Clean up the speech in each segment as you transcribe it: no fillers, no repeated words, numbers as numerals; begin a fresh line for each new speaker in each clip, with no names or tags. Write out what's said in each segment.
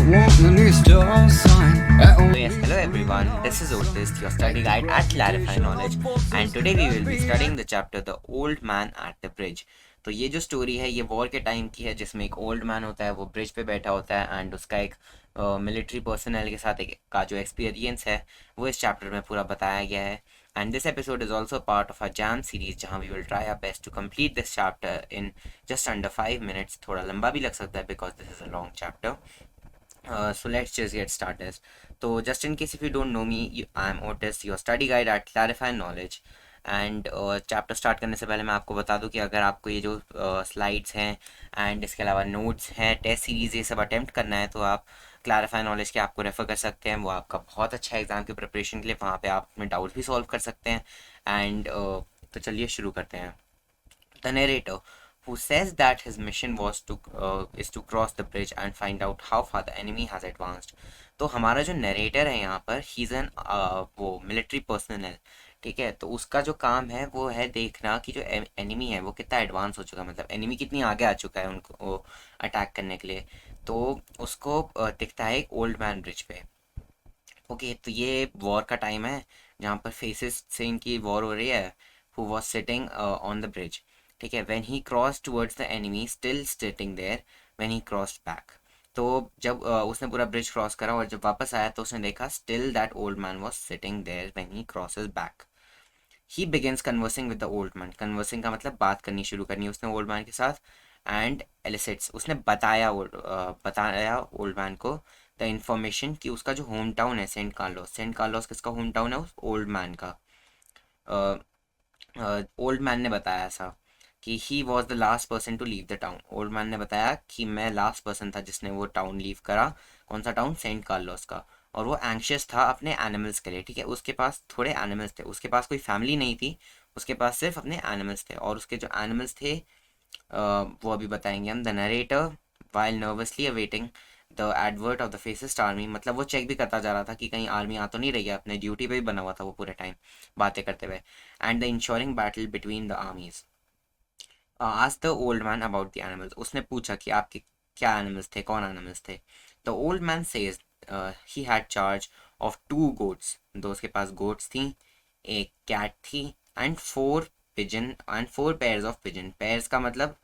Yes, hello everyone. This is Otis, your study guide at Clarify Knowledge, and today we will be studying the chapter The Old Man at the Bridge. तो ये जो story है ये war के time की है, जिसमें एक ओल्ड मैन होता है, वो ब्रिज पे बैठा होता है एंड उसका एक मिलिट्री पर्सनल के साथ एक का जो एक्सपीरियंस है वो इस चैप्टर में पूरा बताया गया है. And this episode is also part of a jam series, जहाँ we will try our best to complete this chapter in just under 5 minutes. थोड़ा लंबा भी लग सकता है because this is a long chapter. So let's just get started. So just in case if you don't know me, I am Otis, your study guide at Clarify Knowledge. And chapter start करने से पहले मैं आपको बता दूं कि अगर आपको ये जो स्लाइड्स हैं एंड इसके अलावा नोट्स हैं, टेस्ट सीरीज़, ये सब अटेम्प्ट करना है तो आप क्लैरिफाई नॉलेज के आपको रेफ़र कर सकते हैं. वो आपका बहुत अच्छा एग्ज़ाम की प्रिपरेशन के लिए, वहाँ पे आप अपने डाउट भी सॉल्व कर सकते हैं. एंड तो चलिए शुरू करते हैं. The narrator, who says that his mission was to is to cross the bridge and find out how far the enemy has advanced. तो हमारा जो नरेटर है यहाँ पर, ही इज़ एन वो मिलिट्री पर्सनल, ठीक है. तो उसका जो काम है वो है देखना कि जो एनिमी है वो कितना एडवांस हो चुका है, मतलब एनिमी कितनी आगे आ चुका है उनको अटैक करने के लिए. तो उसको दिखता है एक ओल्ड मैन ब्रिज पे. ओके, तो ये वॉर का टाइम है जहाँ पर फेसिस से इनकी वॉर हो रही है. Who was sitting on the bridge, ठीक है. When he cross towards the enemy still sitting there when he crossed back. तो जब उसने पूरा ब्रिज क्रॉस करा और जब वापस आया तो उसने देखा still that old man was sitting there when he crosses back. He begins conversing with the old man. Conversing का मतलब बात करनी शुरू करनी उसने ओल्ड मैन के साथ. एंड एलिसिट्स, उसने बताया ओल्ड मैन को द इंफॉर्मेशन कि उसका जो होम टाउन है सेंट कार्लोस. सेंट कार्लोस किसका होम टाउन है? उस ओल्ड मैन का. ओल्ड मैन ने बताया ऐसा कि he was the last person to leave the town. Old man ने बताया कि मैं लास्ट पर्सन था जिसने वो टाउन लीव करा. कौन सा टाउन? सेंट कार्लोस का. और वो एंक्शियस था अपने एनिमल्स के लिए, ठीक है. उसके पास थोड़े एनिमल्स थे, उसके पास कोई फैमिली नहीं थी, उसके पास सिर्फ अपने एनिमल्स थे. और उसके जो एनिमल्स थे वो अभी बताएंगे हम. The narrator while nervously awaiting the advent of the fascist army, मतलब वो चेक भी करता जा रहा था कि कहीं आर्मी आ तो नहीं रही है. अपने ड्यूटी पे भी बना हुआ था वो पूरे टाइम बातें करते हुए. And the ensuring battle between the armies. Asked the old man about the animals. उसने पूछा कि आपके क्या एनिमल्स थे, कौन एनिमल्स थे. The old man says he had charge of 2 goats. दो उसके पास गोट्स थी, एक कैट थी and 4 pigeon and 4 pairs of pigeon. Pairs का मतलब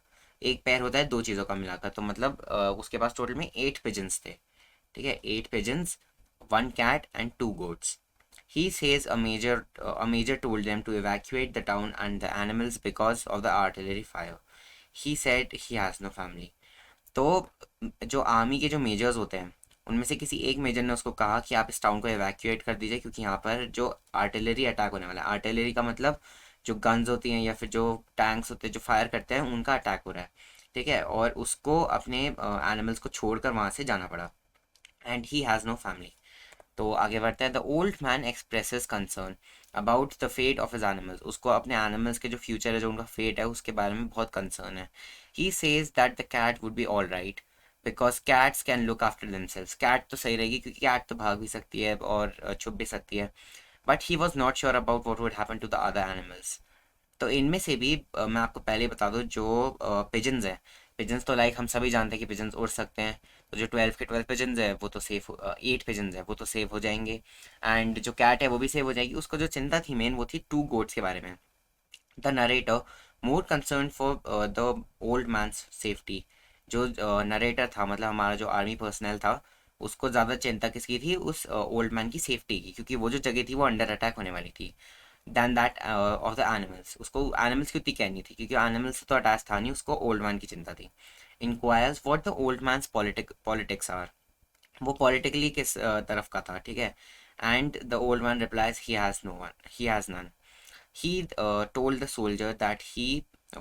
एक पैर होता है दो चीज़ों का मिलाकर, तो मतलब उसके पास टोटल में 8 पिजन्स थे, ठीक है. 8 pigeons, 1 cat and 2 goats. He says a major told them to evacuate the town and the animals because of the artillery fire. He said he has no family. तो जो आर्मी के जो measures होते हैं उनमें से किसी एक मेजर ने उसको कहा कि आप इस टाउन को एवैक्यूएट कर दीजिए क्योंकि यहाँ पर जो आर्टिलरी अटैक होने वाला है. आर्टिलरी का मतलब जो गन्स होती हैं या फिर जो टैंक्स होते हैं जो फायर करते हैं उनका अटैक हो रहा है, ठीक है. और उसको अपने एनिमल्स को छोड़कर वहाँ से जाना पड़ा. And he has no family. तो आगे बढ़ता है. The old man expresses concern about the fate of his animals. उसको अपने एनिमल्स के जो फ्यूचर है, जो उनका फेट है, उसके बारे में बहुत कंसर्न है. He says that the cat would be all right because cats can look after themselves. Cat तो सही रहेगी क्योंकि कैट तो भाग भी सकती है और छुप भी सकती है. But he was not sure about what would happen to the other animals. तो इनमें से भी मैं आपको पहले बता दूं जो पिजन्स हैं. पिजन्स तो लाइक हम सभी जानते हैं कि पिजन्स उड़ सकते हैं. तो जो 12 के 12 पिजन्स है वो तो सेफ, 8 पिजन्स है वो तो सेव हो जाएंगे. एंड जो कैट है वो भी सेव हो जाएगी. उसको जो चिंता थी मेन वो थी 2 goats के बारे में. The narrator more concern for the old man's safety. जो नरेटर था, मतलब हमारा जो आर्मी पर्सनल था, उसको ज़्यादा चिंता किसकी थी? उस ओल्ड मैन की सेफ्टी की, क्योंकि वो जो जगह थी वो अंडर अटैक होने वाली थी. Than that of the animals. उसको एनिमल्स की उतनी कहनी थी क्योंकि एनिमल्स से तो अटैच था नहीं, उसको ओल्ड मैन की चिंता थी. Inquires what the old man's politics are. वो पॉलिटिकली किस तरफ का था, ठीक है. And the old man replies he has no one, he has none. He told the soldier that he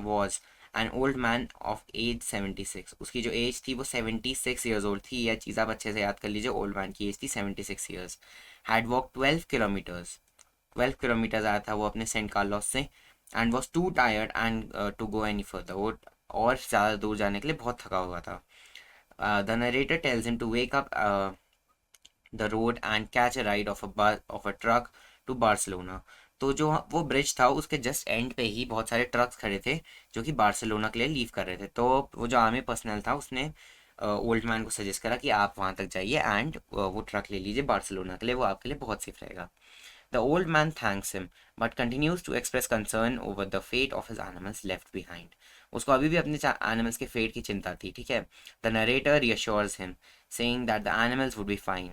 was an old man of age 76. उसकी जो as थी वो 76 ईयर्स ओल्ड थी. यह चीज़ आप अच्छे से याद कर लीजिए. ओल्ड मैन की एज थी 76 years. Had walk 12 kilometres. 12 kilometres आया था वो अपने सेंट कार्लोस से. And was too tired and to go any further. वो और ज़्यादा दूर जाने के लिए बहुत थका हुआ था. The narrator tells him to walk up the road and catch a ride of a truck to Barcelona. तो जो वो ब्रिज था उसके जस्ट एंड पे ही बहुत सारे ट्रक्स खड़े थे जो कि बार्सिलोना के लिए लीव कर रहे थे. तो वो जो आर्मी पर्सनल था उसने ओल्ड मैन को सजेस्ट करा कि आप वहाँ तक जाइए एंड वो ट्रक ले लीजिए बार्सिलोना के लिए, वो आपके लिए बहुत सेफ रहेगा। The old man thanks him but continues to express concern over the fate of his animals left behind. उसको अभी भी अपने एनिमल्स के फेट की चिंता थी, ठीक है। The narrator reassures him saying that the animals would be fine.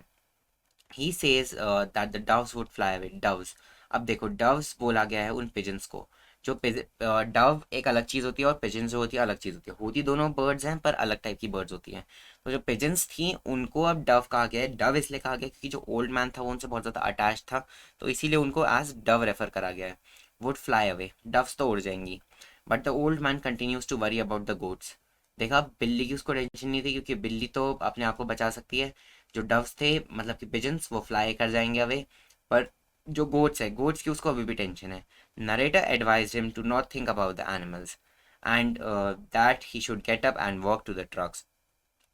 He says that the doves would fly away. Doves, अब देखो डव्स बोला गया है उन पिजन्स को। जो डव एक अलग चीज़ होती है और पिजन्स जो होती है अलग चीज़ होती है, होती दोनों बर्ड्स हैं पर अलग टाइप की बर्ड्स होती हैं। तो जो पिजन्स थी उनको अब डव कहा गया है। डव इसलिए कहा गया क्योंकि जो ओल्ड मैन था वो उनसे बहुत ज़्यादा अटैच था, तो इसीलिए उनको एज डव रेफर करा गया है। वुड फ्लाई अवे, डव्स तो उड़ जाएंगी। But the old man continues to worry about the goats. देखा, बिल्ली की उसको टेंशन नहीं थी क्योंकि बिल्ली तो अपने आप को बचा सकती है। जो डव्स थे मतलब कि पिजन्स, वो फ्लाई कर जाएंगे अवे। पर जो गोट्स है, गोट्स की उसको अभी भी टेंशन है। Narrator advised him to not think about the animals and that he should get up and walk to the trucks.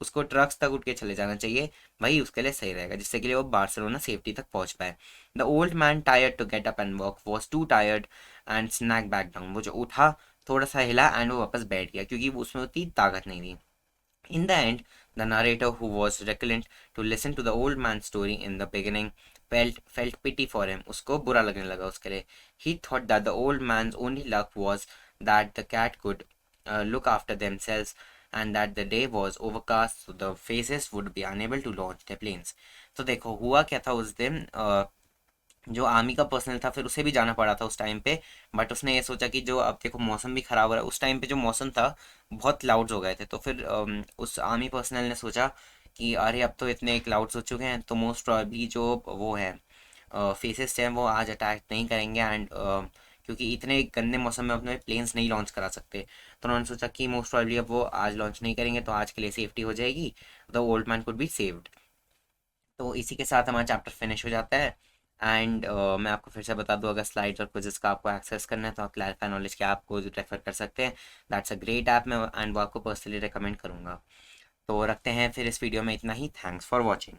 उसको ट्रक्स तक उठ के चले जाना चाहिए, वही उसके लिए सही रहेगा, जिससे कि लिए वो बार्सिलोना सेफ्टी तक पहुंच पाए। The old man tired to get up and walk was too tired and sank back down. वो जो उठा, थोड़ा सा हिला एंड वो वापस बैठ गया क्योंकि उसमें उतनी ताकत नहीं थी। In the end, the narrator, who was reluctant to listen to the old man's story in the beginning, felt pity for him. उसको बुरा लगने लगा उसके लिए. He thought that the old man's only luck was that the cat could look after themselves and that the day was overcast, so the faces would be unable to launch their planes. तो देखो हुआ क्या था उस दिन, जो army का personal था फिर उसे भी जाना पड़ा था उस टाइम पे। बट उसने ये सोचा कि जो अब देखो मौसम भी ख़राब हो रहा है, उस टाइम पे जो मौसम था बहुत क्लाउड्स हो गए थे, तो फिर उस आर्मी पर्सनल ने सोचा कि अरे अब तो इतने क्लाउड्स हो चुके हैं तो मोस्ट प्रॉबली जो वो है फेसेस हैं वो आज अटैक नहीं करेंगे एंड क्योंकि इतने गंदे मौसम में अपने प्लेन्स नहीं लॉन्च करा सकते, तो उन्होंने सोचा कि मोस्ट प्रॉबली अब वो आज लॉन्च नहीं करेंगे तो आज के लिए सेफ्टी हो जाएगी, the old man could be saved. तो इसी के साथ हमारा चैप्टर फिनिश हो जाता है। एंड मैं आपको फिर से बता दूं, अगर स्लाइड्स और क्विज़ेस का आपको एक्सेस करना है तो आप क्लैरिफाई नॉलेज के ऐप को रेफर कर सकते हैं। दैट्स अ ग्रेट ऐप में एंड वो आपको पर्सनली रिकमेंड करूँगा। तो रखते हैं फिर इस वीडियो में इतना ही। Thanks for watching.